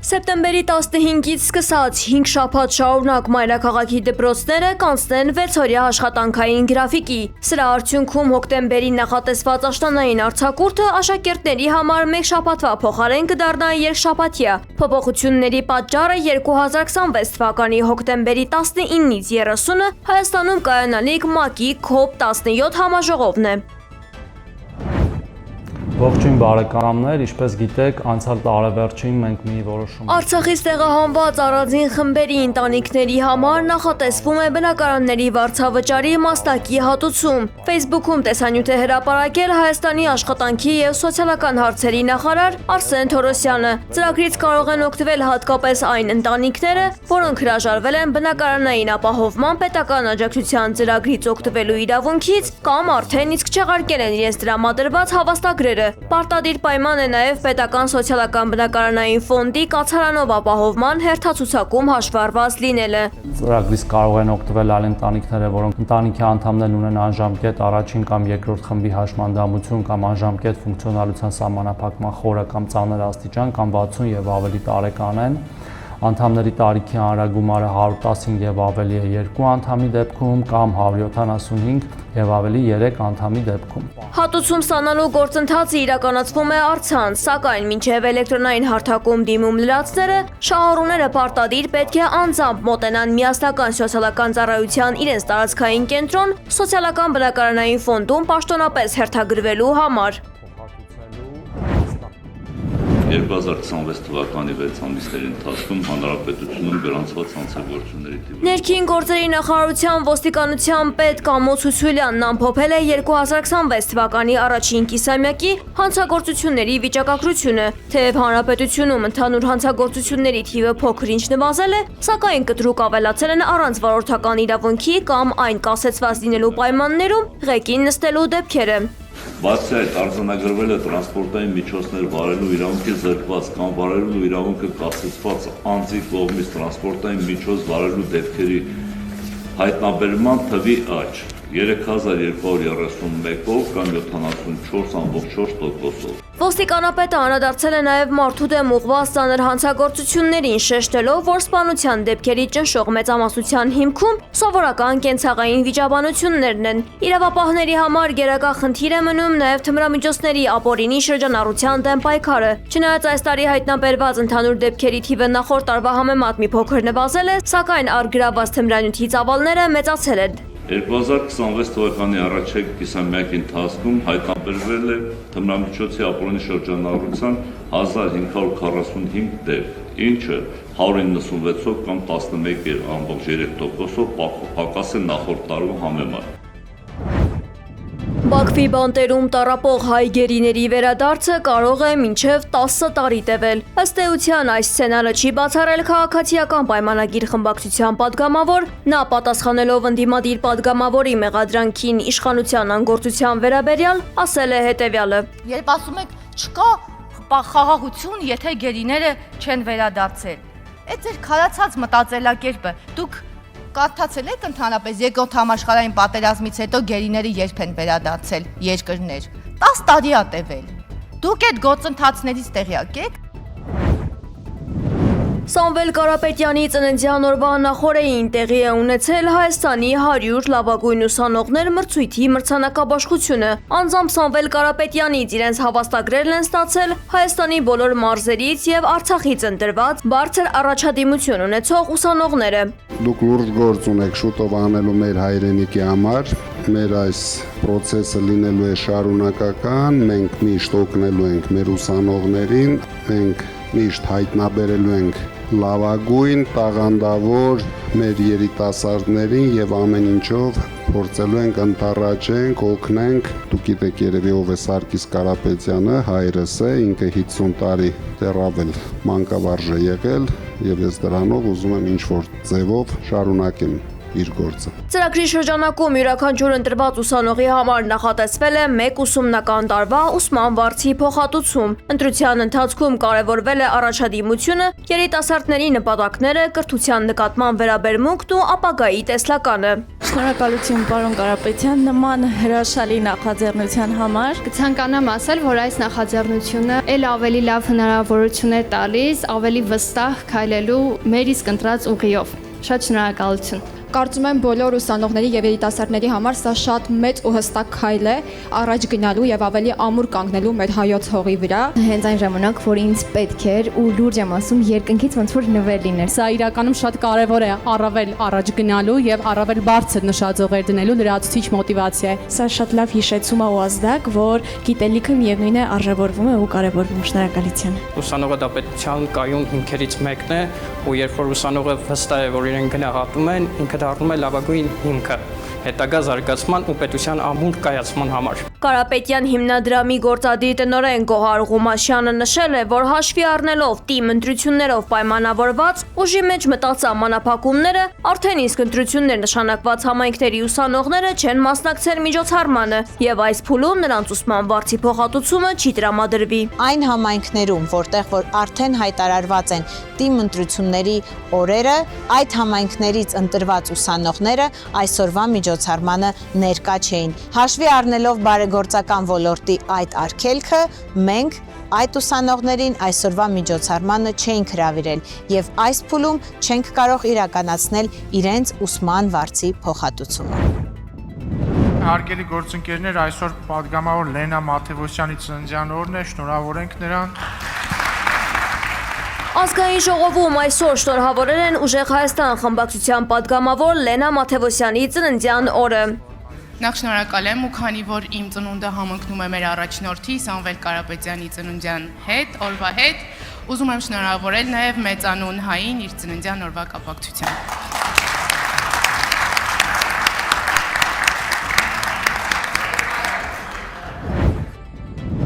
Սեպտեմբերի 15-ից սկսած 5 շաբաթ շարունակ մայրաքաղաքի դպրոցները կանցնեն 6-օրյա աշխատանքային գրաֆիկի։ Սրա արդյունքում հոկտեմբերին նախատեսված աշնանային արձակուրդը աշակերտների համար մեկ շաբաթվա փոխարեն կդառնա երկշաբաթյա։ Փոփոխությունների պատճառը 2026 թվականի հոկտեմբերի 19-ից 30-ը Հայաստանում կայանալիք ՄԱԿ-ի COP17 համաժողովն է։ Ողջույն բարեկամներ, ինչպես գիտեք, անցյալ տարեվերջին մենք մի որոշում Արցախից տեղահանված առանձին խմբերի ընտանիքների համար նախատեսվում է բնակարանների վարձավճարի մասնակի հատուցում։ Facebook-ում տեսանյութ է հրապարակել Հայաստանի աշխատանքի և սոցիալական հարցերի նախարար Արսեն Թորոսյանը։ Ծրագրից կարող են օգտվել հատկապես այն ընտանիքները, որոնք հրաժարվել են բնակարանային ապահովման պետական աջակցության ծրագրից օգտվելու իրավունքից կամ արդեն իսկ չեղարկել են իրենց տրամադրված հավաստագրերը։ Պարտադիր պայման է նաև պետական սոցիալական բնակարանային ֆոնդի կացարանով ապահովման հերթացուցակում հաշվառված լինելը։ Ծրագրից կարող են օգտվել այլ ընտանիքները, որոնք ընտանիքի անդամներն ունեն անժամկետ առաջին կամ երկրորդ խմբի հաշմանդամություն կամ անժամկետ ֆունկցիոնալության սահմանափակման խորը կամ ծանր աստիճան կամ 60 եւ ավելի տարեկան են։ Անդամների տարիքի հանրագումարը 115 եւ ավելի է 2 անդամի դեպքում կամ 175 եւ ավելի 3 անդամի դեպքում։ Հատուցում ստանալու գործընթացը իրականացվում է առցանց, սակայն մինչև էլեկտրոնային հարթակում դիմում լրացները շահառուները պարտադիր պետք է անձամբ մոտենան միասնական սոցիալական ծառայության իրենց տարածքային կենտրոն սոցիալական բնակարանային ֆոնդում պաշտոնապես հերթագրվելու համար։ 2026 թվականի 6 ամիսների ընթացքում հանրապետությունում գրանցված հանցագործությունների թիվը Ներքին գործերի նախարարության ոստիկանության պետ Կամո Ցուցուլյանն ամփոփել է 2026 թվականի առաջին կիսամյակի հանցագործությունների վիճակագրությունը, թեև հանրապետությունում ընդհանուր հանցագործությունների թիվը փոքր-ինչ նվազել է, սակայն կտրուկ ավելացել են առանց վարորդական իրավունքի կամ այն կասեցված լինելու պայմաններում ղեկին նստելու դեպքերը։ Բացի այդ, արձանագրվել է տրանսպորտային միջոցներ վարելու իրավունքի զրկված կամ վարելու իրավունքը կասեցված անձի կողմից տրանսպորտային միջոց վարելու դեպքերի հայտնաբերման թվի աճ 3231-ով կամ 74.4%-ով։ Ոստիկանապետը անդրադարձել է նաև մարդու դեմ ուղղված ծանր հանցագործություններին, շեշտելով, որ սպանության դեպքերի ճնշող մեծամասնության հիմքում սովորական կենցաղային վիճաբանություններն են։ Իրավապահների համար գերակա խնդիր է մնում նաև թմրամիջոցների ապօրինի շրջանառության դեմ պայքարը։ Չնայած այս տարի հայտնաբերված ընդհանուր դեպքերի թիվը նախորդ տարվա համեմատ մի փոքր նվազել է, սակայն առգրավված թմրանյութի ծավալները մեծացել են։ 2026 թվականի առաջին կիսամյակի ընթացքում հայտնաբերվել է թմրամիջոցի ապօրինի շրջանառության 1545 դեպք, ինչը 196-ով կամ 11.3%-ով պակաս է նախորդ տարվա համեմատ։ Բաքվի բանտերում տառապող հայ գերիների վերադարձը կարող է մինչև 10 տարի տևել։ Ըստ էության այս սցենարը չի բացառել քաղաքացիական պայմանագիր խմբակցության падգամավոր, նա պատասխանելով ընդդիմադիր падգամավորի մեղադրանքին իշխանության անգործության վերաբերյալ, ասել է հետևյալը. Երբ ասում եք չկա խաղաղություն, եթե գերիները չեն վերադարձել։ Այդ ձեր քարացած մտածելակերպը, դուք կարդացել եք ընդհանրապես երկրորդ համաշխարհային պատերազմից հետո գերիները երբ են վերադարձել երկրներ։ 10 տարի է տևել։ Դուք այդ գործընթացներից տեղյակ եք։ Սամվել Կարապետյանի ծննդյան օրվա նախօրեին տեղի է ունեցել Հայաստանի 100 լավագույն ուսանողներ մրցույթի մրցանակաբաշխությունը։ Անձամբ Սամվել Կարապետյանից իրենց հավաստագրերն են ստացել Հայաստանի բոլոր մարզերից և Արցախից ընտրված բարձր առաջադիմություն ունեցող ուսանողները։ Դուք լուրջ գործ ունեք շուտով անելու մեր հայրենիքի համար, մեր այս պրոցեսը լինելու է շարունակական, մենք միշտ օգնելու ենք մեր ուսանողներին, մենք միշտ հայտնաբերելու ենք լավագույն, տաղանդավոր մեր երիտասարդներին եւ ամեն ինչով փորձելու ենք ընթառաջենք, օգնենք։ Դուք գիտեք երևի ով է Սարգիս Կարապետյանը, հայրս է, ինքը 50 տարի դեռավել մանկավարժ է եղել եւ ես դրանով ուզում եմ ինչ-որ ձևով շարունակեմ իր գործը։ Ծրագրի շրջանակում յուրաքանչյուր ընտրված ուսանողի համար նախատեսվել է 1 ուսումնական տարվա ուսման վարձի փոխհատուցում։ Ընտրության ընթացքում կարևորվել է առաջադիմությունը, երիտասարդների նպատակները, կրթության նկատմամբ վերաբերմունքն ու ապագայի տեսլականը։ Շնորհակալություն պարոն Կարապետյան նման հրաշալի նախաձեռնության համար։ Կցանկանամ ասել, որ այս նախաձեռնությունը ել ավելի լավ հնարավորություն է տալիս ավելի վստահ քայլելու մեր իսկ ընտրած ուղիով։ Շատ շնորհակալություն։ Կարծում եմ բոլոր ուսանողների եւ երիտասարդների համար սա շատ մեծ ու հստակ քայլ է առաջ գնալու եւ ավելի ամուր կանգնելու մեր հայոց հողի վրա։ Հենց այն ժամանակ, որ ինձ պետք էր ու լուրջ եմ ասում, երկնքից ոնց որ նվեր լիներ։ Սա իրականում շատ կարևոր է առավել առաջ գնալու եւ առավել բարձր նշաձողեր դնելու լրացուցիչ մոտիվացիա է։ Սա շատ լավ հիշեցում է ու ազդակ, որ գիտելիքը միևնույն է արժևորվում է ու կարևորվում։ Շնորհակալություն։ Ուսանողը դա պետության կայուն հիմքերից մեկն է, ու երբ որ ուսանողը վստահ է, որ իրեն գնահատում են, ինքը դառնում է լավագույն հիմքը հետագա զարգացման ու պետության ամուր կայացման համար։ Կարապետյան հիմնադրամի գործադիր տնօրեն Գոհար Ղումաշյանը նշել է, որ հաշվի առնելով թիմ ընտրություններով պայմանավորված ուժի մեջ մտած սահմանափակումները, արդեն իսկ ընտրություններ նշանակված համայնքների ուսանողները չեն մասնակցել միջոցառմանը եւ այս փուլում նրանց ուսման վարձի փոխհատուցումը չի տրամադրվի։ Այն համայնքներում, որտեղ որ արդեն հայտարարված են թիմ ընտրությունների օրերը, այդ համայնքներից ընտրված ուսանողները այսօրվա միջոցառմանը ներկա չէին։ Հաշվի առնելով բարեգործական ոլորտի այդ արգելքը, մենք այդ ուսանողներին այսօրվա միջոցառմանը չենք հրավիրել եւ այս փուլում չենք կարող իրականացնել իրենց ուսման վարձի փոխհատուցումը։ Հարգելի գործընկերներ, այսօր պատգամավոր Լենա Մաթևոսյանի ծննդյան օրն է, շնորհավորենք նրան։ Ազգային ժողովում այսօր շնորհավորել են Ուժեղ Հայաստան խմբակցության պատգամավոր Լենա Մաթևոսյանի ծննդյան օրը։ Նախ շնորհակալ եմ ու քանի որ իմ ծնունդը համընկնում է մեր առաջնորդի Սամվել Կարապետյանի ծննդյան հետ, օրվա հետ, ուզում եմ շնորհավորել նաև մեծանուն հային իր ծննդյան օրվա կապակցությամբ։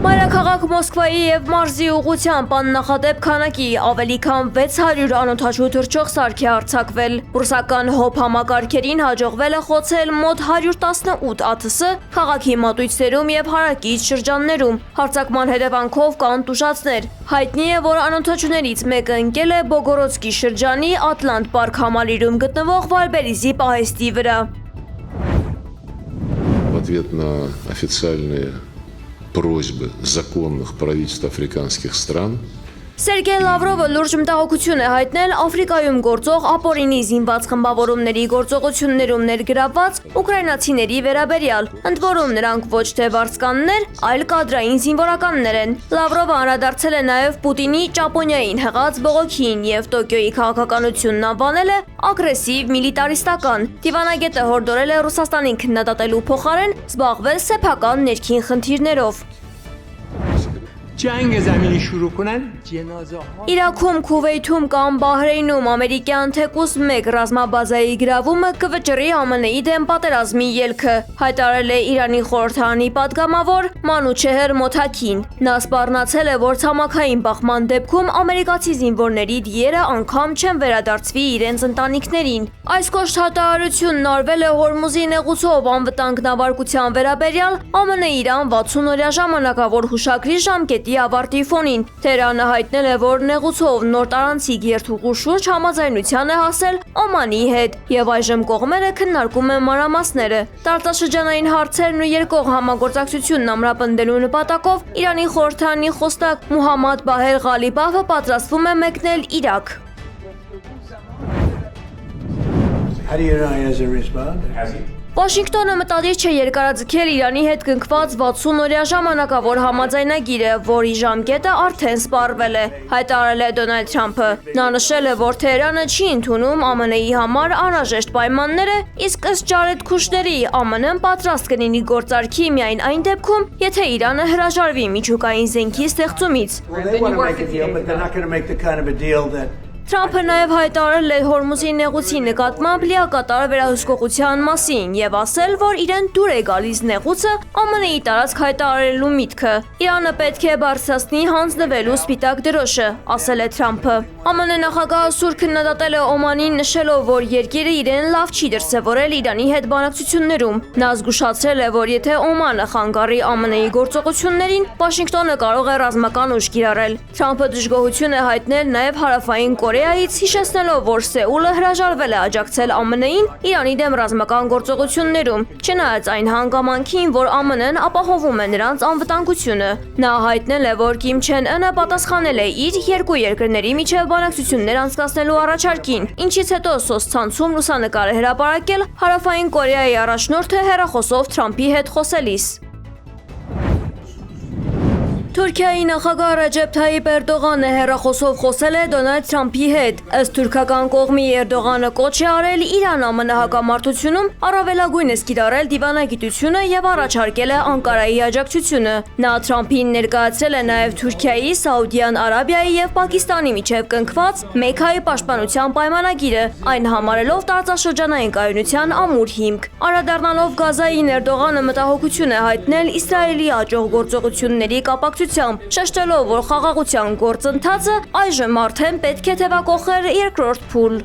Մայրաքաղաք Մոսկվայի եւ Մարզի ուղղությամբ աննախադեպ քանակի ավելի քան 600 անօդաչու թռչող սարք է արձակվել։ Ռուսական հոբ համակարգերին հաջողվել է խոցել մոտ 118 ԱԹՍ քաղաքի մատույցներում եւ հարակից շրջաններում։ Հարձակման հետևանքով կան տուժածներ։ Հայտնի է, որ անօդաչուներից мեկը ընկել է Բոգորոդսկի շրջանի Ատլանտ պարկ համալիրում գտնվող Վալբերիզի պահեստի վրա։ В ответ на официальные просьбы законных правительств африканских стран Սերգեյ Լավրովը լուրջ մտահոգություն է հայտնել Աֆրիկայում գործող ապօրինի զինված խմբավորումների գործողություններում ներգրավված ուկրաինացիների վերաբերյալ, ընդ որում նրանք ոչ թե վարձկաններ, այլ կադրային զինվորականներ են։ Լավրովը անդրադարձել է նաև Պուտինի Ճապոնիային հղած բողոքին եւ Տոկիոյի քաղաքականությունն անվանել է ագրեսիվ միլիտարիստական։ Դիվանագետը հորդորել է Ռուսաստանին քննադատելու փոխարեն զբաղվել սեփական ներքին խնդիրներով։ Իրաքում, Քուվեյթում կամ Բահրեյնում ամերիկյան թեկուզ 1 ռազմաբազայի գրավումը կվճռի ԱՄՆ-ի դեմ պատերազմի ելքը, հայտարարել է Իրանի խորհրդարանի պատգամավոր Մանուչեհր Մոթաքին։ Նա սպառնացել է, որ ցամաքային բախման դեպքում ամերիկացի զինվորների դիերը անգամ չեն վերադարձվի իրենց ընտանիքներին։ Այս կոշտ հայտարարությունն արվել է Հորմուզի նեղուցով անվտանգ նավարկության վերաբերյալ ԱՄՆ-Իրան 60-օրյա ժամանակավոր հուշագրի ժամկետի ավարտի ֆոնին։ Թեհրանը հայտնել է, որ նեղուցով նոր տարանցիկ երթուղու շուրջ համաձայնության է հասել Օմանի հետ եւ այժմ կողմերը քննարկում են մանրամասները։ Տարածաշրջանային հարցերն ու երկկողմ համագործակցությունն ամրապնդելու նպատակով Իրանի խորհրդարանի խոսնակ Մուհամմադ Բահեր Ղալիբաֆը պատրաստվում է մեկնել Իրաք։ Վաշինգտոնը մտադիր չէ երկարաձգել Իրանի հետ կնքված 60-օրյա ժամանակավոր համաձայնագիրը, որի ժամկետը արդեն սպառվել է, հայտարարել է Դոնալդ Թրամփը։ Նա նշել է, որ Թեհրանը չի ընդունում ԱՄՆ-ի համար անհրաժեշտ պայմանները, իսկ ըստ Ջարեդ Քուշների ԱՄՆ-ն պատրաստ կլինի գործարքի միայն այն դեպքում, եթե Իրանը հրաժարվի միջուկային զենքի ստեղծումից։ Թրամփը նաև հայտարարել է Հորմուզի նեղուցի նկատմամբ լիակատար վերահսկողության մասին եւ ասել, որ իրեն դուր է գալիս նեղուցը ԱՄՆ-ի տարածք հայտարարելու միտքը։ Իրանը պետք է բարձրացնի հանձնվելու սպիտակ դրոշը, ասել է Թրամփը։ ԱՄՆ նախագահը սուր քննադատել է Օմանին, նշելով, որ երկիրը իրեն լավ չի դրսևորել Իրանի հետ բանակցություններում։ Նա զգուշացրել է, որ եթե Օմանը խանգարի ԱՄՆ-ի գործողություններին, Վաշինգտոնը կարող է ռազմական ուժ կիրառել։ Թրամփը դժգոհություն է հայտնել նաև Հարավային Կորեայից, հիշեցնելով, որ Սեուլը հրաժարվել է աջակցել ԱՄՆ-ին Իրանի դեմ ռազմական գործողություններում, չնայած այն հանգամանքին, որ ԱՄՆ-ն ապահովում է նրանց անվտանգությունը։ Նա հայտնել է, որ Կիմ Չեն Ընը պատասխանել է իր երկու երկրների միջև բանակցություններ անցկացնելու առաջարկին, ինչից հետո սոցցանցում լուսանկար է հրապարակել Հարավային Կորեայի առաջնորդը հեռախոսով Թրամփի հետ խոսելիս։ Թուրքիայի նախագահ Ռեջեփ Թայիպ Էրդողանը հեռախոսով խոսել է Դոնալդ Թրամփի հետ։ Ըստ թուրքական կողմի Էրդողանը կոչ է արել Իրան-ԱՄՆ հակամարտությունում առավելագույնս կիրառել դիվանագիտությունը եւ առաջարկել է Անկարայի աջակցությունը։ Նա Թրամփին ներկայացրել է նաև Թուրքիայի, Սաուդյան Արաբիայի եւ Պակիստանի միջև կնքված Մեքքայի պաշտպանության պայմանագիրը, այն համարելով տարածաշրջանային կայունության ամուր հիմք։ Անդրադառնալով Գազային, Էրդողանը մտահոգություն է հայտնել Իսրայելի աջող գործողությունների կապակցությամբ, շեշտելով, որ խաղաղության գործընթացը այժմ արդեն պետք է թևակողեր երկրորդ փուլ։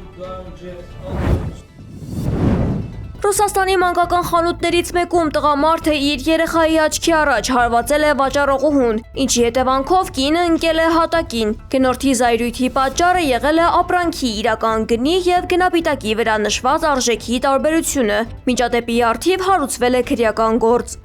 Ռուսաստանի մանկական խանութներից մեկում տղամարդը իր երեխայի աչքի առաջ հարվածել է վաճառողուհուն, ինչի հետևանքով կինը ընկել է հատակին։ Գնորդի զայրույթի պատճառը եղել է ապրանքի իրական գնի եւ գնապիտակի վրա նշված արժեքի տարբերությունը։ Միջադեպի առթիվ հարուցվել է քրեական գործ։